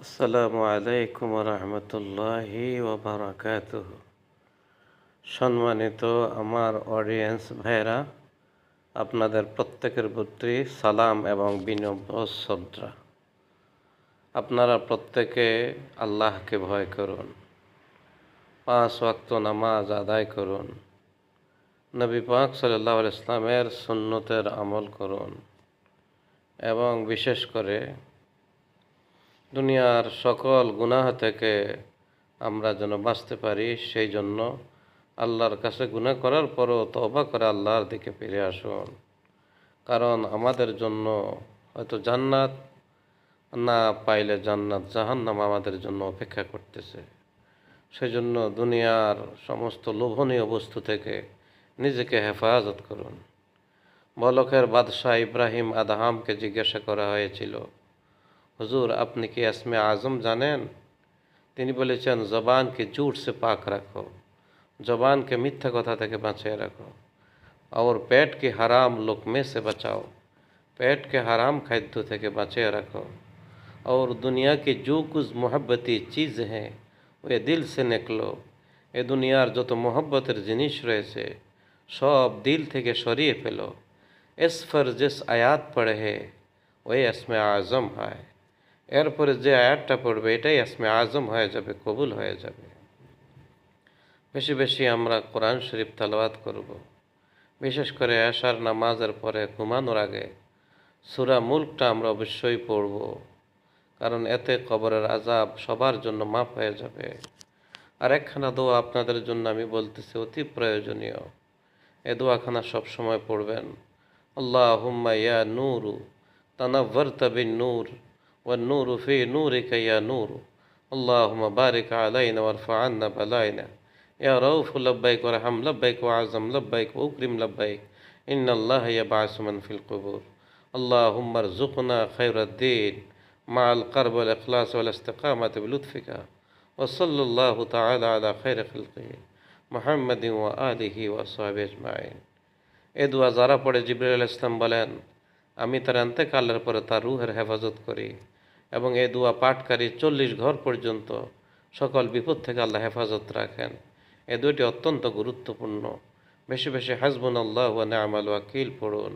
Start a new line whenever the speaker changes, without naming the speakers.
আসসালামু আলাইকুম রহমতুল্লাহি ওবরাকাতুহ। সম্মানিত আমার অডিয়েন্স ভাইরা, আপনাদের প্রত্যেকের প্রতি সালাম এবং বিনম্র শ্রদ্ধা। আপনারা প্রত্যেকে আল্লাহকে ভয় করুন, 5 ওয়াক্ত নামাজ আদায় করুন, নবী পাক সাল্লাল্লাহু আলাইহি ইসলামের সুন্নতের আমল করুন এবং বিশেষ করে দুনিয়ার সকল গুনাহ থেকে আমরা যেন বাঁচতে পারি, সেই জন্য আল্লাহর কাছে গুনাহ করার পরও তওবা করে আল্লাহর দিকে ফিরে আসুন। কারণ আমাদের জন্য হয়তো জান্নাত না পাইলে জান্নাত, জাহান্নাম আমাদের জন্য অপেক্ষা করতেছে। সেজন্য দুনিয়ার সমস্ত লোভনীয় বস্তু থেকে নিজেকে হেফাজত করুন। বলকের বাদশাহ ইব্রাহিম আদহামকে জিজ্ঞাসা করা হয়েছিল, হুজুর আপনি কি ইসমে আজম জানেন? তিনি বলেছেন, জবানকে ঝूठ से पाक रखो, জবানকে মিথ্যা কথা থেকে বাঁচিয়ে রাখো, और पेट के हराम लुकमे से बचाओ, पेट के हराम खाद्य থেকে বাঁচিয়ে রাখো, और दुनिया की जो कुछ मोहब्बती चीज़ हैं वे दिल से निकलो, এ দুনিয়ার যত মোহব্বতের জিনিস রয়েছে সব দিল থেকে সরিয়ে ফেলো। इस पर जिस आयात पढ़े है वही इसमें आज़म है, এরপরে যে আয়াতটা পড়বে এটাই ইসমে আজম হয়ে যাবে, কবুল হয়ে যাবে। বেশি বেশি আমরা কোরআন শরীফ তেলাওয়াত করব। বিশেষ করে এশার নামাজের পরে ঘুমানোর আগে সূরা মুলকটা আমরা অবশ্যই পড়ব, কারণ এতে কবরের আযাব সবার জন্য মাফ হয়ে যাবে। আর একখানা দোয়া আপনাদের জন্য আমি বলতেছি, অতি প্রয়োজনীয়। এ দোয়াখানা সবসময় পড়বেন। আল্লাহুম্মা ইয়া নূরু তানাওয়ারতা বিন নূর والنور في نورك يا نور اللهم بارك علينا وارفع عنا بلائنا يا رؤوف لبيك وارحم لبيك وعظم لبيك وأكرم لبيك إن الله يبعث من في القبور اللهم ارزقنا خير الدين مع القرب والإخلاص والاستقامة بلطفك وصلى الله تعالى على خير خلقه محمد وآله وصحبه أجمعين। এ দোয়া যারা পড়ে জিবরাইল আলাইহিস সালাম বলেন, আমি তার ইন্তেকালের পরে তার রূহের হেফাজত করি, এবং এই দোয়া পাঠকারী 40 ঘর পর্যন্ত সকল বিপদ থেকে আল্লাহ হেফাজত রাখেন। এই দুইটি অত্যন্ত গুরুত্বপূর্ণ। বেশি বেশি হাসবুনাল্লাহু ওয়া নি'মাল ওয়াকিল পড়ুন।